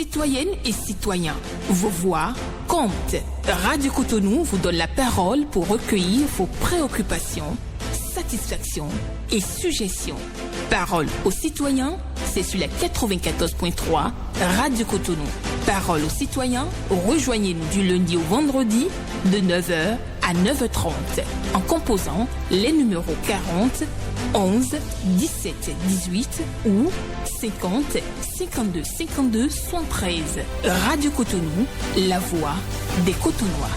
Citoyennes et citoyens, vos voix comptent. Radio Cotonou vous donne la parole pour recueillir vos préoccupations, satisfactions et suggestions. Parole aux citoyens, c'est sur la 94.3 Radio Cotonou. Parole aux citoyens, rejoignez-nous du lundi au vendredi de 9h à 9h30 en composant les numéros 40 11 17 18 ou 50 52 52 73. Radio Cotonou, la voix des Cotonois.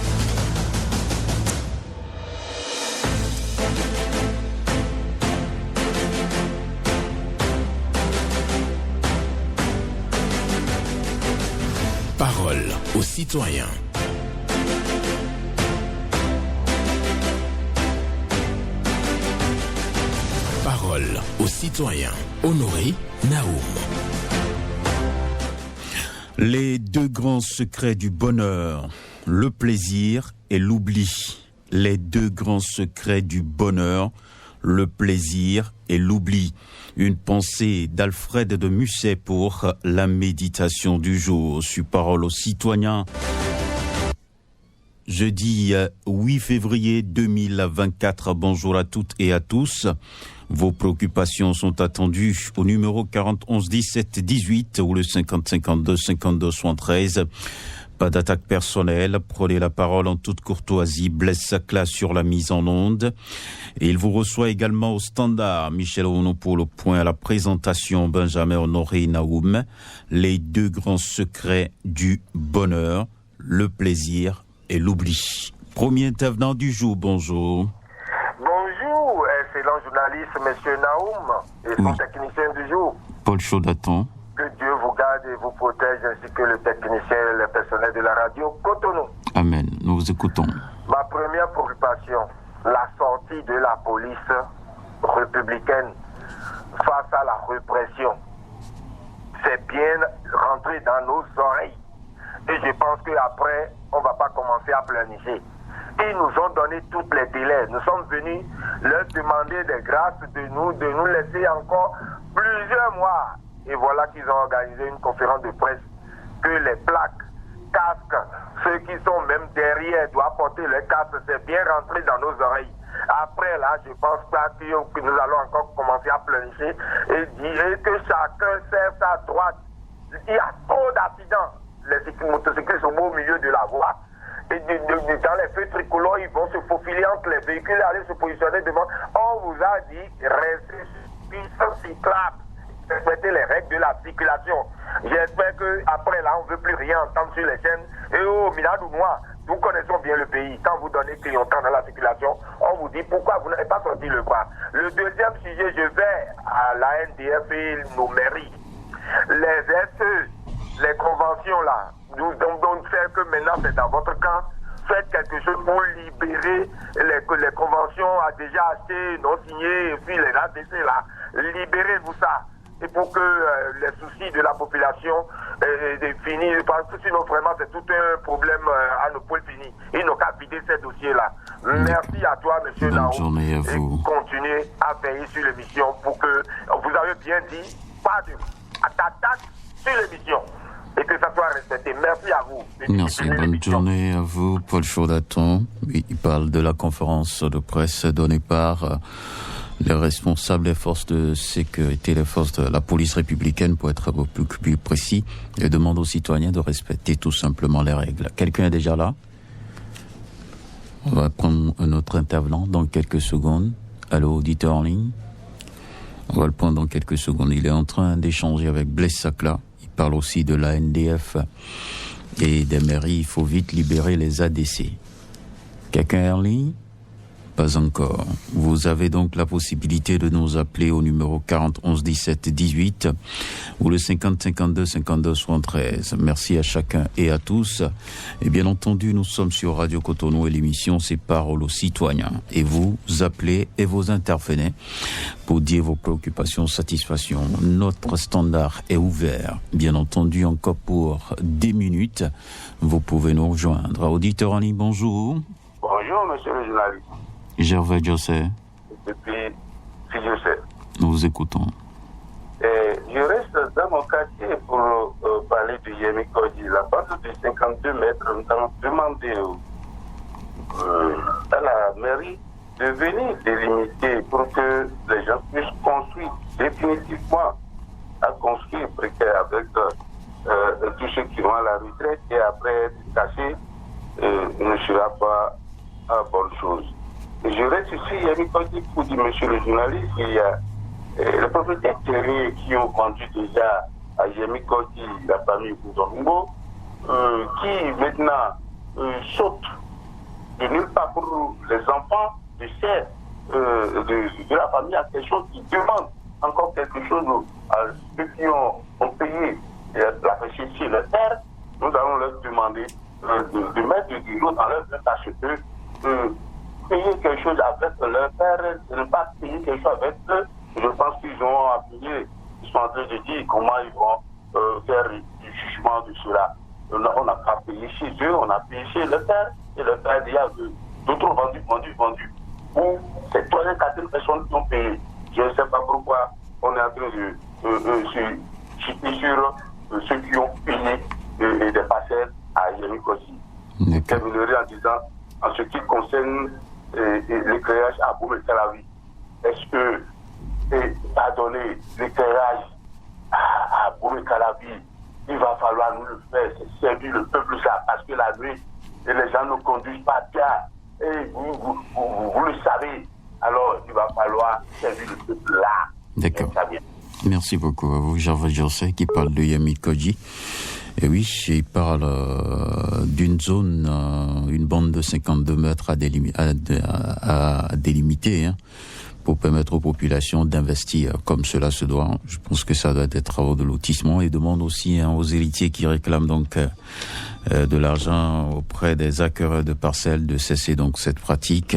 Parole aux citoyens. Parole aux citoyens. Honoré Naoum. Les deux grands secrets du bonheur, le plaisir et l'oubli. Les deux grands secrets du bonheur, le plaisir et l'oubli. Une pensée d'Alfred de Musset pour la méditation du jour sur Parole aux citoyens. Jeudi 8 février 2024, bonjour à toutes et à tous. Vos préoccupations sont attendues au numéro 40 11 17 18 ou le 50 52 52 73. Pas d'attaque personnelle, prenez la parole en toute courtoisie. Blaise Sacla sur la mise en onde. Et il vous reçoit également au standard. Michel Renaud pour le point à la présentation. Benjamin Honoré Naoum. Les deux grands secrets du bonheur, le plaisir et l'oubli. Premier intervenant du jour, bonjour. Bonjour, excellent journaliste, monsieur Naoum, et son technicien du jour. Paul Chaudaton. Que Dieu vous garde et vous protège, ainsi que le technicien et le personnel de la radio Cotonou. Amen, nous vous écoutons. Ma première préoccupation, la sortie de la police républicaine face à la répression. C'est bien rentré dans nos oreilles. Et je pense qu'après, on ne va pas commencer à planifier. Ils nous ont donné tous les délais. Nous sommes venus leur demander des grâces de nous laisser encore plusieurs mois. Et voilà qu'ils ont organisé une conférence de presse que les plaques, casques, ceux qui sont même derrière doivent porter les casques. C'est bien rentré dans nos oreilles. Après là, je pense pas que nous allons encore commencer à planifier et dire que chacun serre sa droite. Il y a trop d'accidents. Les motocyclistes sont au milieu de la voie. Et dans les feux tricolores, ils vont se faufiler entre les véhicules et aller se positionner devant. On vous a dit, restez sur piste cyclable. Respectez les règles de la circulation. J'espère qu'après là, on ne veut plus rien entendre sur les chaînes. Et au Minadou Noir, nous connaissons bien le pays. Quand vous donnez clientèle dans la circulation, on vous dit pourquoi vous n'avez pas sorti le bras. Le deuxième sujet, je vais à la NDF et nos mairies. Les SE, les conventions là, nous devons faire que maintenant c'est dans votre camp. Faites quelque chose pour libérer les conventions à déjà acheté, non signé, et puis les ADC là. Libérez-vous ça. Et pour que les soucis de la population finissent, parce que sinon vraiment c'est tout un problème à nos points finis. Ils n'ont qu'à vider ces dossiers-là. Merci à toi, monsieur Naoum. Bonne journée à vous. Et continuez à veiller sur l'émission pour que, vous avez bien dit, pas d'attaque sur l'émission. Et que ça soit respecté. Merci à vous. Merci, bonne journée à vous, Paul Chaudaton. Il parle de la conférence de presse donnée par les responsables des forces de sécurité, les forces de la police républicaine, pour être plus précis, et demande aux citoyens de respecter tout simplement les règles. Quelqu'un est déjà là? On va prendre un autre intervenant dans quelques secondes. Allô, auditeur en ligne? On va le prendre dans quelques secondes. Il est en train d'échanger avec Blaise Sacla. Il parle aussi de la NDF et des mairies. Il faut vite libérer les ADC. Quelqu'un est en ligne? Pas encore. Vous avez donc la possibilité de nous appeler au numéro 40 11 17 18 ou le 50 52 52 73. Merci à chacun et à tous. Et bien entendu, nous sommes sur Radio Cotonou et l'émission c'est Parole aux citoyens. Et vous appelez et vous intervenez pour dire vos préoccupations, satisfactions. Notre standard est ouvert. Bien entendu, encore pour 10 minutes, vous pouvez nous rejoindre. Auditeur en ligne, bonjour. Bonjour, monsieur le journaliste. Gervais José. Depuis José. Nous vous écoutons. Je reste dans mon quartier pour parlé de Yemi Kodji. La bande de 52 mètres, nous avons demandé à la mairie de venir délimiter pour que les gens puissent construire définitivement à construire précaire avec tous ceux qui vont à la retraite et après être cachés ne sera pas une bonne chose. Je reste ici, Yemi Kodji, pour dire, monsieur le journaliste, il y a les propriétaires terriens qui ont vendu déjà à Yemi Kodji, la famille Bouzongo, qui maintenant sautent de nulle part pour les enfants de la famille à quelque chose qui demande encore quelque chose à ceux qui ont payé la recherche sur leur terre. Nous allons leur demander de mettre du l'eau dans leur tête à ce que payer quelque chose avec leur père, de ne pas payer quelque chose avec eux. Je pense qu'ils ont appuyé, ils sont en train de dire comment ils vont faire du jugement de cela. On n'a pas payé chez eux, on a payé chez le père, et le père dit à d'autres vendus. Ou c'est 3 ou 4 personnes qui ont payé. Je ne sais pas pourquoi on est en train de se chuter sur ceux qui ont payé des parcelles à Yemi Kodji. Je terminerai en disant, en ce qui concerne l'éclairage à Boumé-Calavi, est-ce que pardonner l'éclairage à Boumé-Calavi, il va falloir nous le faire, c'est servir le peuple ça, parce que la nuit, et les gens ne conduisent pas bien, et vous le savez, alors il va falloir servir le peuple là. D'accord. Merci beaucoup à vous, Java José, qui parle de Yemi Kodji. Et oui, il parle d'une zone, une bande de 52 mètres à délimiter, hein, pour permettre aux populations d'investir comme cela se doit. Je pense que ça doit être des travaux de lotissement, et demande aussi aux héritiers qui réclament donc de l'argent auprès des acquéreurs de parcelles de cesser donc cette pratique.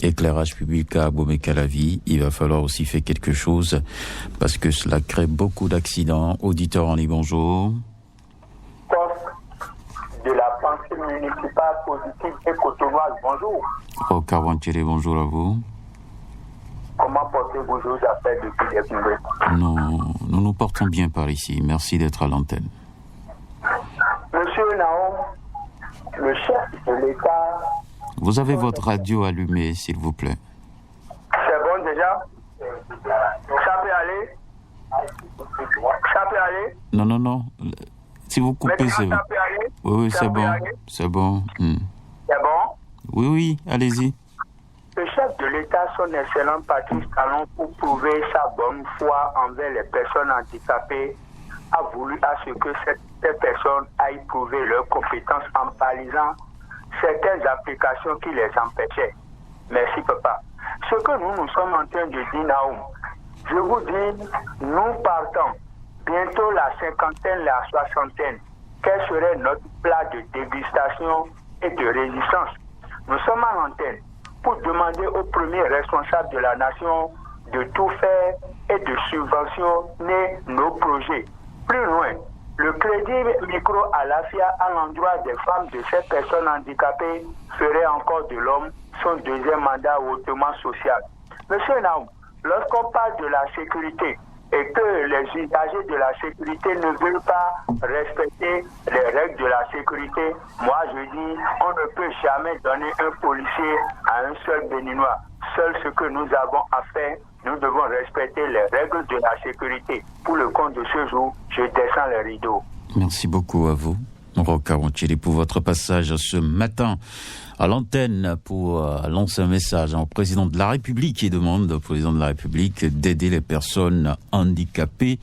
Éclairage public à Boumé-Calavi, il va falloir aussi faire quelque chose parce que cela crée beaucoup d'accidents. Auditeur en ligne, bonjour. De la pensée municipale positive et cotonoise, bonjour. Au Carvantier, bonjour à vous. Comment portez-vous vos affaires depuis des minutes? Non, nous nous portons bien par ici. Merci d'être à l'antenne. Monsieur Naom, le chef de l'État... Vous avez votre radio allumée, s'il vous plaît. C'est bon déjà? Ça peut aller? Non. Si vous coupez, c'est bon. Oui, c'est bon. C'est bon. C'est bon? Oui, allez-y. Le chef de l'État, son excellent Patrice Talon, pour prouver sa bonne foi envers les personnes handicapées, a voulu à ce que ces personnes aillent prouver leurs compétences en balisant certaines applications qui les empêchaient. Merci, papa. Ce que nous sommes en train de dire, Naoum, je vous dis, nous partons. Bientôt la cinquantaine, la soixantaine. Quel serait notre plat de dégustation et de résistance? Nous sommes à l'antenne pour demander aux premiers responsables de la nation de tout faire et de subventionner nos projets. Plus loin, le crédit micro à l'AFIA à l'endroit des femmes de ces personnes handicapées ferait encore de l'homme son deuxième mandat hautement social. Monsieur Naoum, lorsqu'on parle de la sécurité et que les usagers de la sécurité ne veulent pas respecter les règles de la sécurité, moi je dis, on ne peut jamais donner un policier à un seul Béninois. Seul ce que nous avons à faire, nous devons respecter les règles de la sécurité. Pour le compte de ce jour, je descends les rideaux. Merci beaucoup à vous, Roca Wanchili, pour votre passage ce matin à l'antenne pour lancer un message au président de la République qui demande au président de la République d'aider les personnes handicapées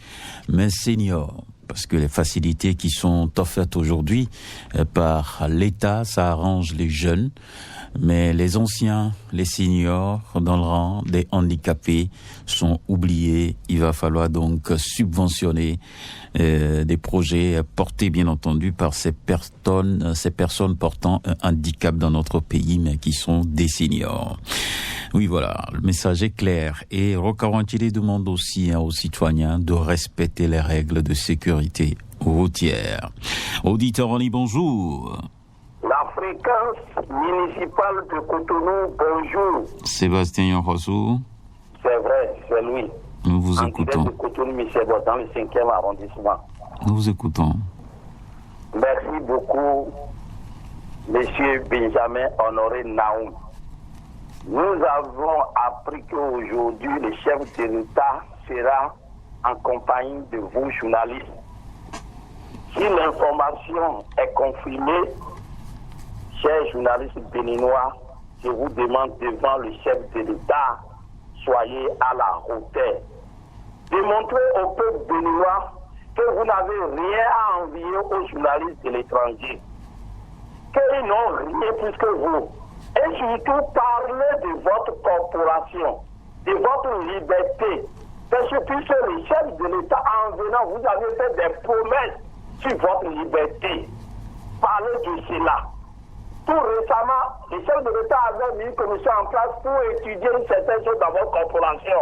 mais seniors. Parce que les facilités qui sont offertes aujourd'hui par l'État, ça arrange les jeunes, mais les anciens, les seniors dans le rang des handicapés sont oubliés. Il va falloir donc subventionner des projets portés bien entendu par ces personnes portant un handicap dans notre pays, mais qui sont des seniors. Oui, voilà, le message est clair. Et Roca Wanchili demande aussi aux citoyens de respecter les règles de sécurité routière. Auditeur en ligne, bonjour. La fréquence municipale de Cotonou, bonjour. Sébastien Yonrossou. C'est vrai, c'est lui. Nous vous écoutons. De Cotonou, Michel, dans le 5e arrondissement. Nous vous écoutons. beaucoup, Monsieur Benjamin Honoré Naoum. Nous avons appris qu'aujourd'hui, le chef de l'État sera en compagnie de vous, journalistes. Si l'information est confirmée, chers journalistes béninois, je vous demande devant le chef de l'État, soyez à la hauteur. Démontrez au peuple béninois que vous n'avez rien à envier aux journalistes de l'étranger, qu'ils n'ont rien plus que vous. Et surtout, parlez de votre corporation, de votre liberté. Parce que puisque le chef de l'État, en venant, vous avez fait des promesses sur votre liberté. Parlez de cela. Tout récemment, le chef de l'État avait mis une commission en place pour étudier certaines choses dans votre corporation.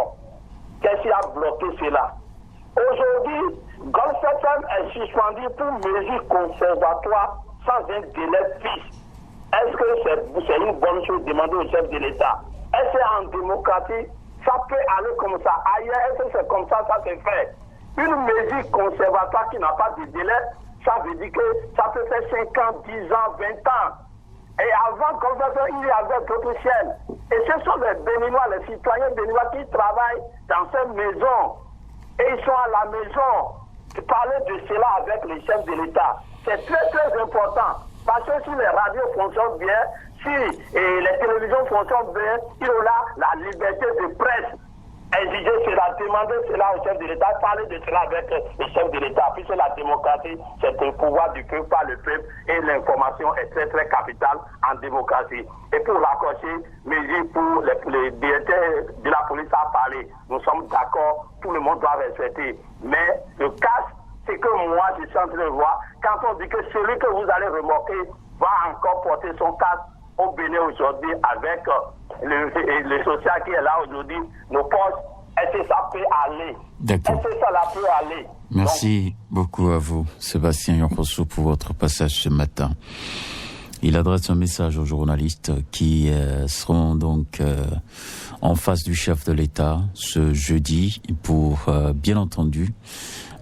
Qu'est-ce qui a bloqué cela? Aujourd'hui, Golf FM est suspendu pour mesures conservatoires sans un délai fixe. Est-ce que c'est une bonne chose de demander au chef de l'État? Est-ce qu'en démocratie, ça peut aller comme ça? Ailleurs, est-ce que c'est comme ça se fait? Une mesure conservatoire qui n'a pas de délai, ça veut dire que ça peut faire 5 ans, 10 ans, 20 ans. Et avant, comme ça, il y avait d'autres chaînes. Et ce sont les Béninois, les citoyens béninois qui travaillent dans ces maisons. Et ils sont à la maison. Parler de cela avec les chefs de l'État, c'est très très important. Parce que si les radios fonctionnent bien, si les télévisions fonctionnent bien, il y aura la liberté de presse. Exiger cela, demander cela au chef de l'État, parler de cela avec le chef de l'État. Puisque la démocratie, c'est un pouvoir du peuple par le peuple et l'information est très très capitale en démocratie. Et pour raccrocher, mesures pour les directeurs de la police à parler, nous sommes d'accord, tout le monde doit respecter. Mais le cas, c'est que moi je suis en train de voir, quand on dit que celui que vous allez remorquer va encore porter son casque au Bénin aujourd'hui avec le social qui est là aujourd'hui, nos postes, est-ce que ça peut aller? D'accord. Est-ce que ça peut aller? Merci beaucoup à vous, Sébastien Yonrosso, pour votre passage ce matin. Il adresse un message aux journalistes qui seront donc en face du chef de l'État ce jeudi pour, bien entendu,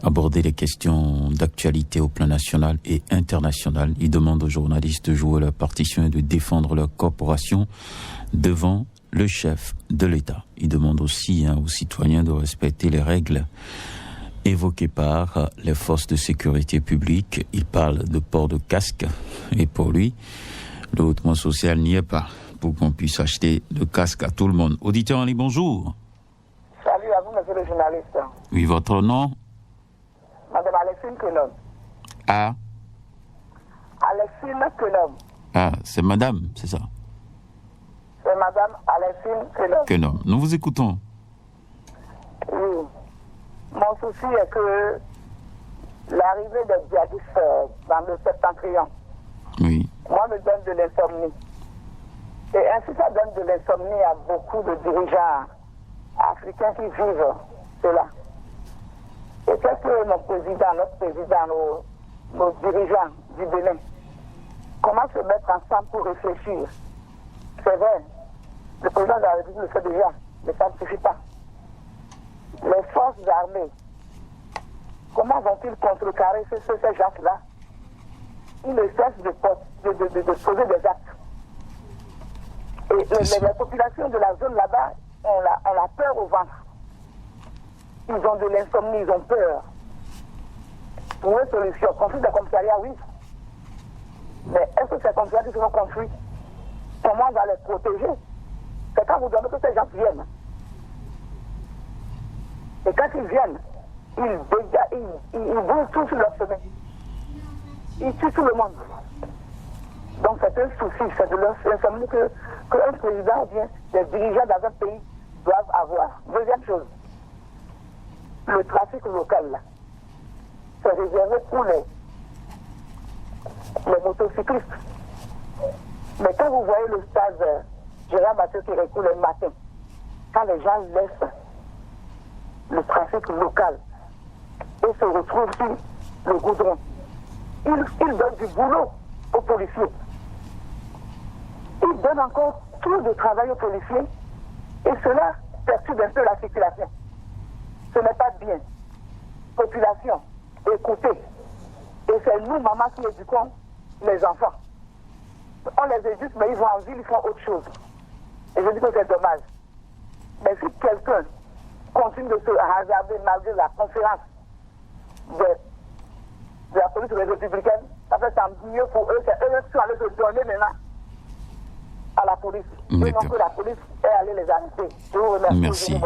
aborder les questions d'actualité au plan national et international. Il demande aux journalistes de jouer leur partition et de défendre leur corporation devant le chef de l'État. Il demande aussi aux citoyens de respecter les règles évoquées par les forces de sécurité publique. Il parle de port de casque et pour lui, le hautement social n'y est pas pour qu'on puisse acheter le casque à tout le monde. Auditeur en ligne, bonjour. Salut à vous, monsieur le journaliste. Oui, votre nom? Madame Alexine Kenom. Ah. Alexine Kenom. Ah, c'est madame, c'est ça? C'est madame Alexine Kenom. Kenom. Nous vous écoutons. Oui. Mon souci est que l'arrivée des djihadistes dans le septentrion, Oui. moi, me donne de l'insomnie. Et ainsi, ça donne de l'insomnie à beaucoup de dirigeants africains qui vivent cela. Et qu'est-ce que notre président, nos dirigeants du Bénin, comment se mettre ensemble pour réfléchir? C'est vrai, le président de la République le fait déjà, mais ça ne suffit pas. Les forces armées, comment vont-ils contrecarrer ces gens-là? Ils ne cessent de poser des actes. Et les populations de la zone là-bas ont la peur au ventre. Ils ont de l'insomnie, ils ont peur. Pour une solution, construire des commissariats, oui. Mais est-ce que ces commissariats qui seront construits, comment on va les protéger? C'est quand vous donnez que ces gens viennent. Et quand ils viennent, ils brûlent tout sur leur chemin. Ils tuent tout le monde. Donc c'est un souci, c'est de l'insomnie qu'un président ou bien des dirigeants dans un pays doivent avoir. Deuxième chose, le trafic local, c'est réservé pour les motocyclistes. Mais quand vous voyez le stade Gérard Mathieu qui recoule le matin, quand les gens laissent le trafic local et se retrouvent sur le goudron, ils donnent du boulot aux policiers. Ils donnent encore tout de travail aux policiers et cela perturbe un peu la circulation. Ce n'est pas bien. Population, écoutez. Et c'est nous, maman, qui éduquons les enfants. On les éduque, mais ils vont en ville, ils font autre chose. Et je dis que c'est dommage. Mais si quelqu'un continue de se hasarder malgré la conférence de la police républicaine, ça fait tant mieux pour eux. C'est eux qui sont allés se donner maintenant à la police. Et non que la police est allée les arrêter. Je vous remercie. Merci.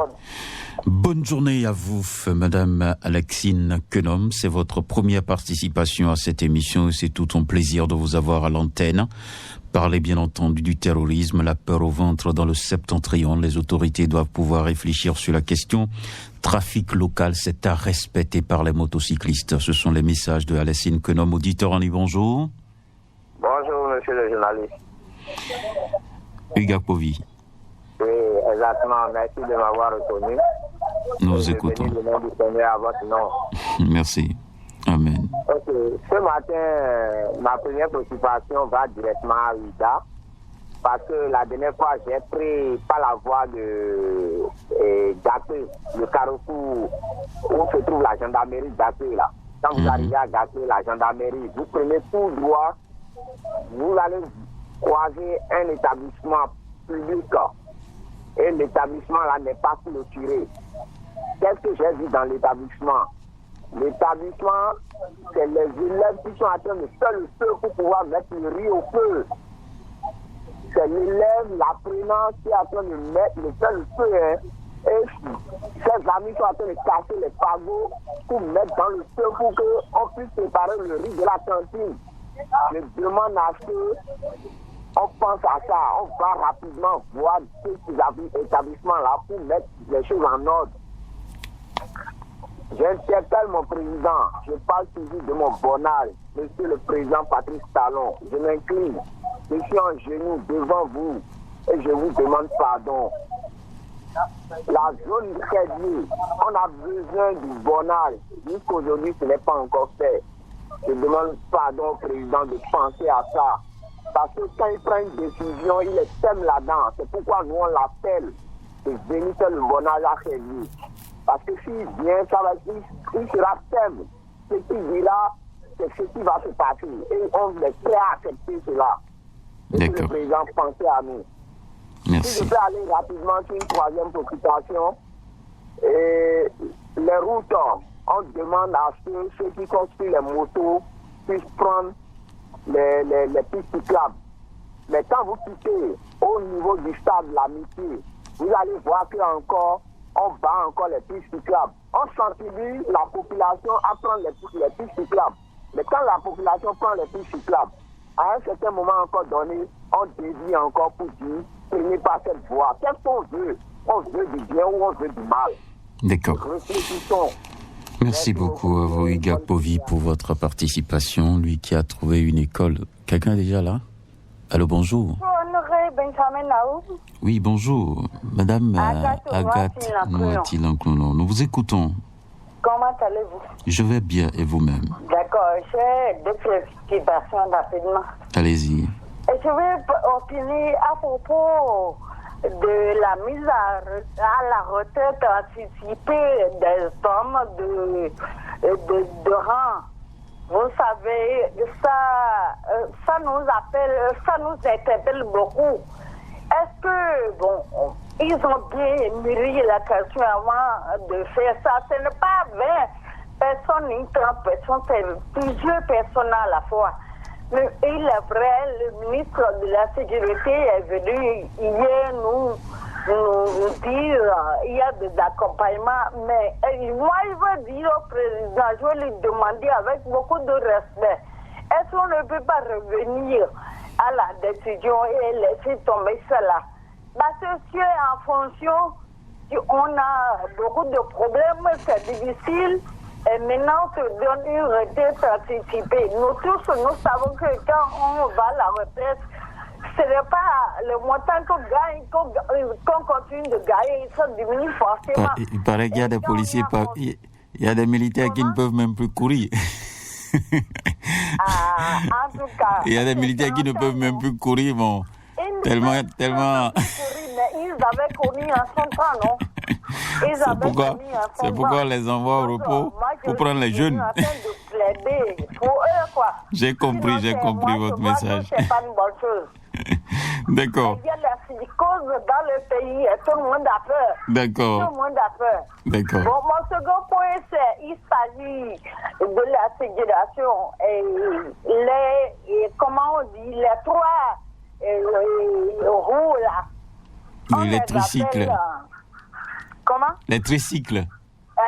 Bonne journée à vous, Madame Alexine Quenom. C'est votre première participation à cette émission et c'est tout un plaisir de vous avoir à l'antenne. Parlez bien entendu du terrorisme, la peur au ventre dans le septentrion. Les autorités doivent pouvoir réfléchir sur la question. Trafic local, c'est à respecter par les motocyclistes. Ce sont les messages de Alexine Quenom. Auditeur en ligne, bonjour. Bonjour, monsieur le journaliste. Hugues Povy. Oui, exactement. Merci de m'avoir reconnu. Nous écoutons. À votre nom. Merci. Amen. Ok. Ce matin, ma première préoccupation va directement à Ouida. Parce que la dernière fois, j'ai pris pas la voie de Gapé, le carrefour où se trouve la gendarmerie Gapé là. Quand vous arrivez à Gapé, la gendarmerie, vous prenez tout droit, vous allez croiser un établissement public. Et l'établissement là n'est pas clôturé. Qu'est-ce que j'ai vu dans l'établissement? L'établissement, c'est les élèves qui sont en train de faire le feu pour pouvoir mettre le riz au feu. C'est l'élève, l'apprenant qui est en train de faire le feu. Hein. Et ses amis sont en train de casser les fagots pour mettre dans le feu pour qu'on puisse préparer le riz de la cantine. Je demande à ce qu'on pense à ça. On va rapidement voir ces établissements-là pour mettre les choses en ordre. J'interpelle mon président. Je parle toujours de mon bon âge, monsieur le président Patrice Talon. Je m'incline. Je suis en genoux devant vous et je vous demande pardon. La zone crédit, on a besoin du bon âge. Jusqu'aujourd'hui, ce n'est pas encore fait. Je demande pardon au président de penser à ça. Parce que quand il prend une décision, il est thème là-dedans. C'est pourquoi nous, on l'appelle de venir faire le bon âge à crédit. Parce que s'il vient, il sera thème. Ce qu'il dira, c'est ce qui va se passer. Et on est prêt à accepter cela. Et le président, pensez à nous. Merci. Si je peux aller rapidement sur une troisième préoccupation, et les routes, on demande à ceux qui construisent les motos puissent prendre les pistes cyclables. Mais quand vous quittez au niveau du stade de l'amitié, vous allez voir qu'encore, on bat encore les pistes cyclables. On sensibilise la population à prendre les pistes cyclables. Mais quand la population prend les pistes cyclables, à un certain moment encore donné, on dévie encore pour dire, prenez pas cette voie. Qu'est-ce qu'on veut? On veut du bien ou on veut du mal? D'accord. Réfléchissons. Merci beaucoup à vous, Hugues Povy, pour votre participation. Lui qui a trouvé une école. Quelqu'un est déjà là? Allô, bonjour. Oui, bonjour. Madame Agathe Nouati-Lanclonon. Nous vous écoutons. Comment allez-vous? Je vais bien, et vous-même? D'accord, j'ai deux préoccupations rapidement. Allez-y. Je vais opiner à propos de la mise à la retraite anticipée des hommes de rang. Vous savez, ça nous interpelle beaucoup. Est-ce que, ils ont bien mûri la question avant de faire ça? Ce n'est pas 20 personnes ni 30 personnes, c'est plusieurs personnes à la fois. Mais il est vrai, le ministre de la Sécurité est venu hier nous dire il y a des accompagnements, mais moi je veux dire au président, je veux lui demander avec beaucoup de respect, est-ce qu'on ne peut pas revenir à la décision et laisser tomber cela? Parce que si en fonction, on a beaucoup de problèmes, c'est difficile. Et maintenant, on se donne une retraite anticipée. Nous tous, nous savons que quand on va à la retraite, ce n'est pas le montant qu'on continue de gagner, ça diminue forcément. Il paraît qu'il y a des policiers, il y a des militaires qui ne peuvent même plus courir. En tout cas. Il y a des militaires qui ne peuvent même plus courir, bon. Tellement. Mais ils avaient couru en son temps, non? C'est pourquoi on les envoie au repos pour prendre les jeunes. Je suis en train de plaider pour eux quoi. J'ai compris votre message. C'est pas une bonne chose. D'accord. Il y a la psychose dans le pays et tout le monde a peur. D'accord. Tout le monde a peur. D'accord. Bon, mon second point, c'est il s'agit de la ségrégation et comment on dit, les trois roues là. Oui, les tricycles. Comment? Les tricycles.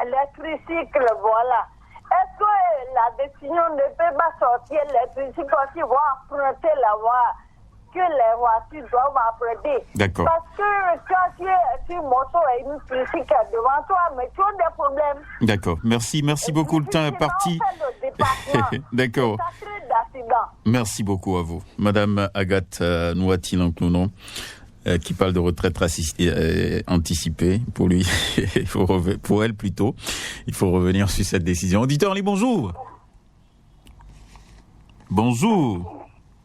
Les tricycles, voilà. Est-ce que la décision ne peut pas sortir les tricycles aussi vont emprunter la voie que les voitures doivent emprunter? D'accord. Parce que quand tu es sur moto et une tricycle devant toi, mais tu as des problèmes. D'accord. Merci beaucoup. Le temps est parti. D'accord. Ça crée d'accidents. Merci beaucoup à vous. Madame Agathe Nouati-Lanclounon, qui parle de retraite anticipée. Pour lui, pour elle plutôt, il faut revenir sur cette décision. Auditeur, bonjour. Bonjour.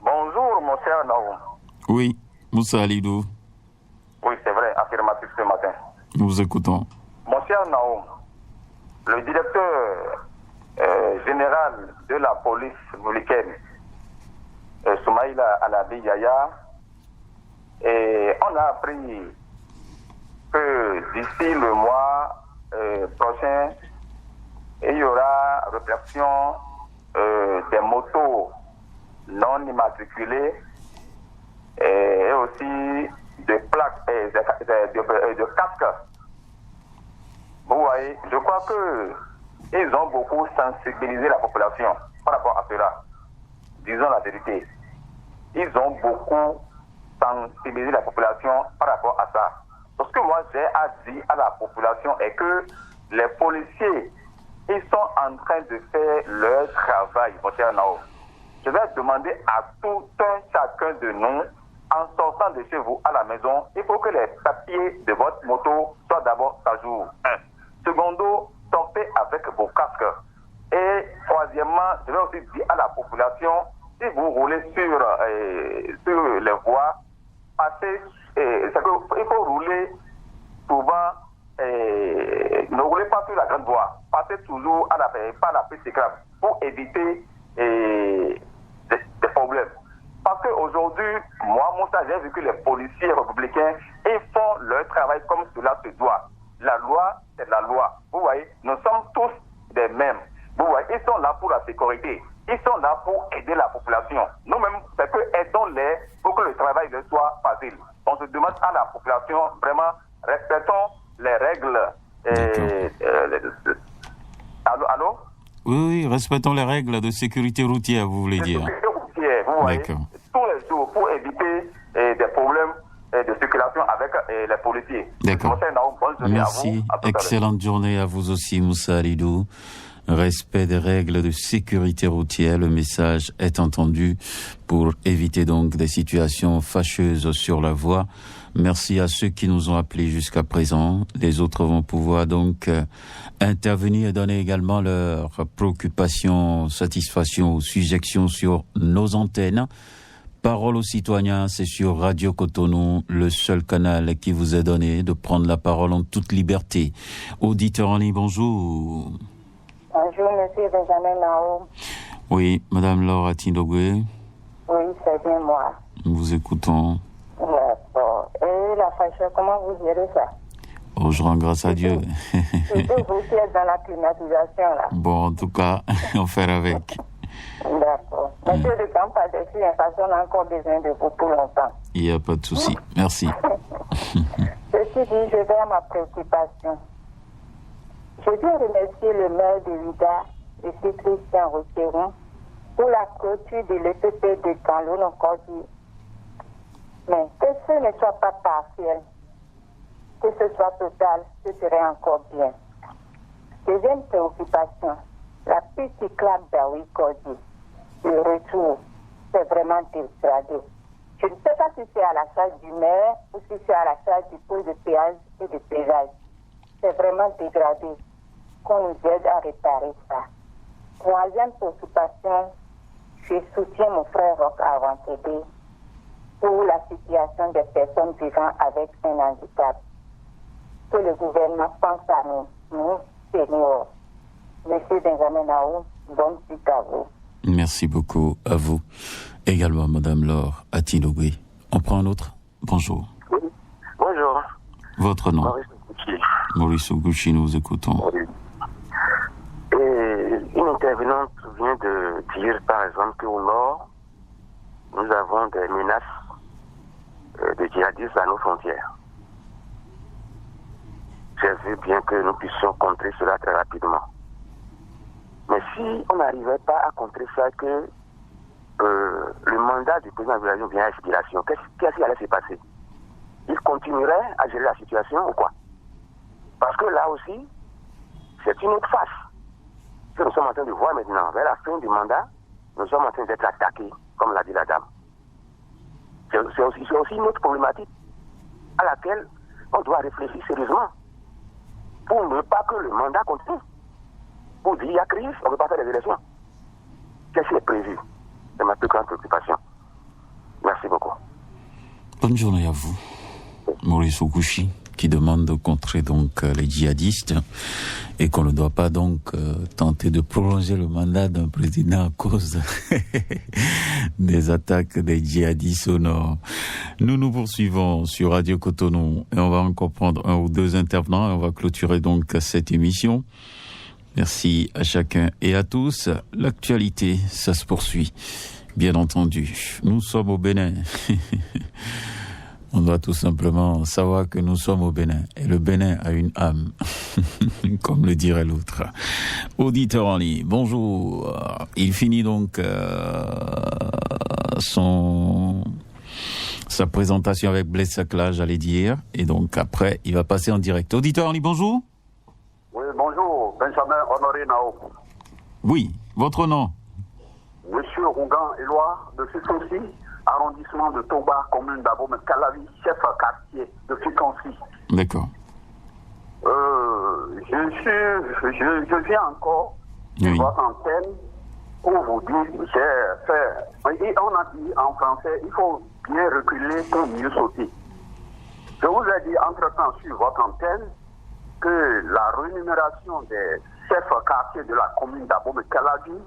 Bonjour, mon cher Naoum. Oui, Moussa Alidou. Oui, c'est vrai, affirmatif ce matin. Nous vous écoutons. Mon cher Naoum, le directeur général de la police républicaine, Soumaïla Alabi Yaya, et on a appris que d'ici le mois prochain, il y aura répression des motos non immatriculées et aussi de plaques et de casques. Vous voyez, je crois que ils ont beaucoup sensibilisé la population par rapport à cela. Disons la vérité. Ils ont beaucoup sensibilisé la population par rapport à ça. Ce que moi j'ai à dire à la population est que les policiers, ils sont en train de faire leur travail, mon cher Nao. Je vais demander à tout un chacun de nous, en sortant de chez vous à la maison, il faut que les papiers de votre moto soient d'abord à jour. Secondo, sortez avec vos casques. Et troisièmement, je vais aussi dire à la population, si vous roulez sur les voies, il faut rouler souvent, ne roulez pas sur la grande voie, passez toujours par la piste cyclable pour éviter des problèmes. Parce qu'aujourd'hui, moi, Moussa, j'ai vu que les policiers républicains, ils font leur travail comme cela se doit. La loi, c'est la loi. Vous voyez, nous sommes tous des mêmes. Vous voyez, ils sont là pour la sécurité. Ils sont là pour aider la population. Nous-mêmes, c'est que aidons-les pour que le travail leur soit facile. On se demande à la population, vraiment, respectons les règles. Allô? Oui, respectons les règles de sécurité routière, vous voulez dire. Sécurité routière, vous voyez. D'accord. Tous les jours, pour éviter des problèmes de circulation avec les policiers. D'accord. Bonne journée. Merci. À vous. Excellente journée à vous aussi, Moussa Alidou. Respect des règles de sécurité routière. Le message est entendu pour éviter donc des situations fâcheuses sur la voie. Merci à ceux qui nous ont appelés jusqu'à présent. Les autres vont pouvoir donc intervenir et donner également leurs préoccupations, satisfactions ou suggestions sur nos antennes. Parole aux citoyens, c'est sur Radio Cotonou, le seul canal qui vous est donné de prendre la parole en toute liberté. Auditeur en ligne, bonjour. Bonjour, monsieur Benjamin Nao. Oui, madame Laura Tindogwe. Oui, c'est bien moi. Nous vous écoutons. D'accord. Et la fâcheuse, comment vous gérez ça? Oh, je rends grâce à Dieu. Surtout vous qui êtes dans la climatisation, là. Bon, en tout cas, on fait avec. D'accord. Monsieur de Camp, par-dessus, on a encore besoin de vous pour longtemps. Il n'y a pas de souci. Merci. Ceci dit, je vais à ma préoccupation. Je veux remercier le maire de Ouidah, M. Christian Rocheron, pour la clôture de l'EPP de Canlon encore dit. Mais que ce ne soit pas partiel, que ce soit total, ce serait encore bien. Deuxième préoccupation, la piste cyclable d'Aoui Kordi, le retour, c'est vraiment dégradé. Je ne sais pas si c'est à la charge du maire ou si c'est à la charge du pôle de péage et de péage. C'est vraiment dégradé. Qu'on nous aide à réparer ça. Troisième préoccupation, je soutiens mon frère Roch Avantébé pour la situation des personnes vivant avec un handicap. Que le gouvernement pense à nous, seniors. Monsieur Benjamin Naou, bonne suite à vous. Merci beaucoup à vous. Également, Madame Laure Atinogui. On prend un autre. Bonjour. Oui. Bonjour. Votre nom? Maurice Oguchi, nous vous écoutons. Oui. Et une intervenante vient de dire, par exemple, qu'au nord, nous avons des menaces de djihadistes à nos frontières. J'ai vu bien que nous puissions contrer cela très rapidement. Mais si on n'arrivait pas à contrer ça, que le mandat du président de la République vient à expiration, qu'est-ce qui allait se passer? Il continuerait à gérer la situation ou quoi? Parce que là aussi, c'est une autre face que nous sommes en train de voir maintenant. Vers la fin du mandat, nous sommes en train d'être attaqués, comme l'a dit la dame. C'est aussi une autre problématique à laquelle on doit réfléchir sérieusement pour ne pas que le mandat continue. Pour dire il y a crise, on ne peut pas faire des élections. Qu'est-ce qui est prévu? C'est ma plus grande préoccupation. Merci beaucoup. Bonne journée à vous. Maurice Oguchi, qui demande de contrer donc les djihadistes et qu'on ne doit pas donc tenter de prolonger le mandat d'un président à cause des attaques des djihadistes au nord. Nous poursuivons sur Radio Cotonou et on va encore prendre un ou deux intervenants et on va clôturer donc cette émission. Merci à chacun et à tous. L'actualité, ça se poursuit, bien entendu. Nous sommes au Bénin. On doit tout simplement savoir que nous sommes au Bénin. Et le Bénin a une âme, comme le dirait l'autre. Auditeur en ligne, bonjour. Il finit donc sa présentation avec Blaise Sakla, j'allais dire. Et donc après, il va passer en direct. Auditeur en ligne, bonjour. Oui, bonjour. Benjamin Honoré Nao. Oui, votre nom? Monsieur Rougan Éloi, de Fikonsi, arrondissement de Toba, commune d'Abomey Calavi, chef quartier de Fikonsi. D'accord. Je viens encore sur votre antenne pour vous dire, j'ai fait. Et on a dit en français, il faut bien reculer pour mieux sauter. Je vous ai dit entre-temps sur votre antenne que la rémunération des chefs quartiers de la commune d'Abomey Calavi,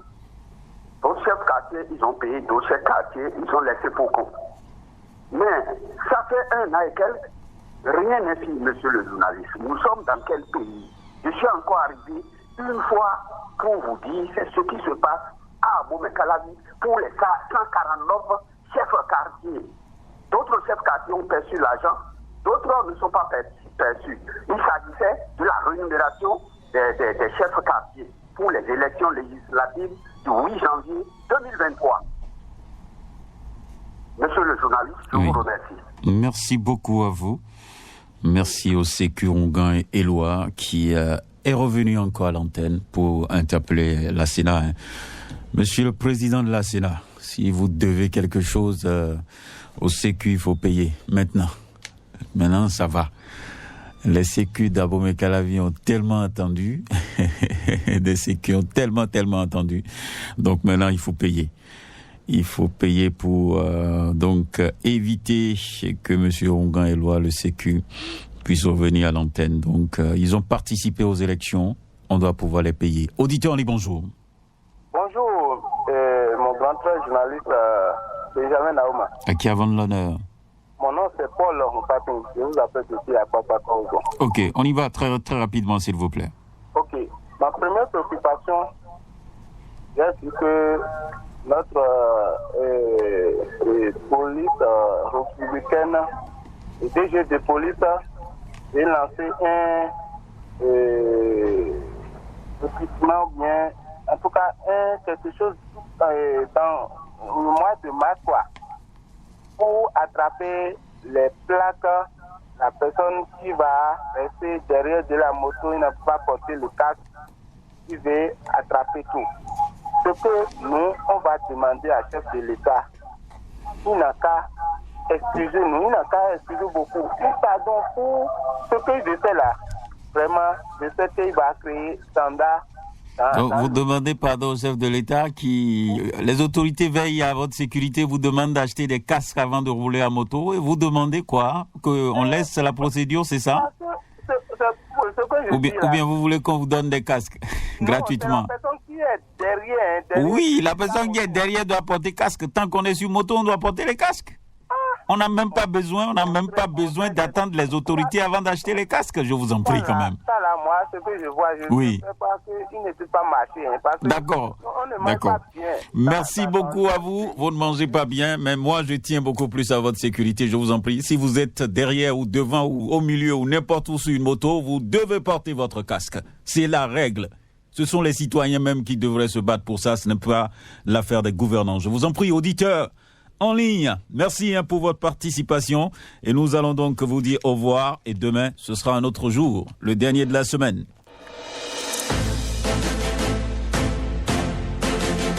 aux chefs quartiers, ils ont payé, d'autres chefs quartiers, ils ont laissé pour compte. Mais ça fait 1 an et quelques, rien n'est fini, monsieur le journaliste. Nous sommes dans quel pays? Je suis encore arrivé une fois pour vous dire c'est ce qui se passe à Abomey Calavi pour les 149 chefs quartiers. D'autres chefs quartiers ont perçu l'argent, d'autres ne sont pas perçus. Il s'agissait de la rémunération des chefs quartiers pour les élections législatives du 8 janvier 2023. Monsieur le journaliste, je vous remercie. Merci beaucoup à vous. Merci au Sécu Rougan et Éloi qui est revenu encore à l'antenne pour interpeller la Sénat. Monsieur le Président de la Sénat, si vous devez quelque chose au Sécu, il faut payer maintenant. Maintenant, ça va. Les Sécu d'Abomey Calavi ont tellement attendu, des Sécu ont tellement attendu. Donc maintenant, il faut payer. Il faut payer pour donc éviter que M. Rougan Éloi, le Sécu, puisse revenir à l'antenne. Donc ils ont participé aux élections, on doit pouvoir les payer. Auditeur, on dit bonjour. Bonjour, mon grand frère journaliste Benjamin Naouma. À qui avant l'honneur? Mon nom c'est Paul Mpatin, je vous appelle depuis à Papa Congo. Ok, on y va très rapidement s'il vous plaît. Ok, ma première préoccupation, c'est que notre police républicaine, le DG de police, a lancé un recrutement bien, en tout cas quelque chose dans le mois de mars, quoi, pour attraper les plaques, la personne qui va rester derrière de la moto, il n'a pas porté le casque, qui veut attraper tout. Ce que nous, on va demander à chef de l'État, il n'a qu'à excuser nous, il n'a qu'à excuser beaucoup. Pardon pour ce qu'il fait là. Vraiment, je sais qu'il va créer standard. Donc, vous demandez pardon au chef de l'État qui... Les autorités veillent à votre sécurité, vous demandent d'acheter des casques avant de rouler à moto et vous demandez quoi? Qu'on laisse la procédure, c'est ça? Ou bien vous voulez qu'on vous donne des casques gratuitement? C'est la personne qui est est derrière. Oui, la personne qui est derrière doit porter casque. Tant qu'on est sur moto, on doit porter les casques. On n'a même pas besoin, d'attendre les autorités avant d'acheter les casques, je vous en prie quand même. Ça là, moi, ce que je vois, je ne sais pas qu'il ne peut pas marcher. D'accord. Merci beaucoup à vous. Vous ne mangez pas bien, mais moi, je tiens beaucoup plus à votre sécurité, je vous en prie. Si vous êtes derrière ou devant ou au milieu ou n'importe où sur une moto, vous devez porter votre casque. C'est la règle. Ce sont les citoyens même qui devraient se battre pour ça. Ce n'est pas l'affaire des gouvernants. Je vous en prie, auditeurs en ligne, merci pour votre participation. Et nous allons donc vous dire au revoir. Et demain, ce sera un autre jour, le dernier de la semaine.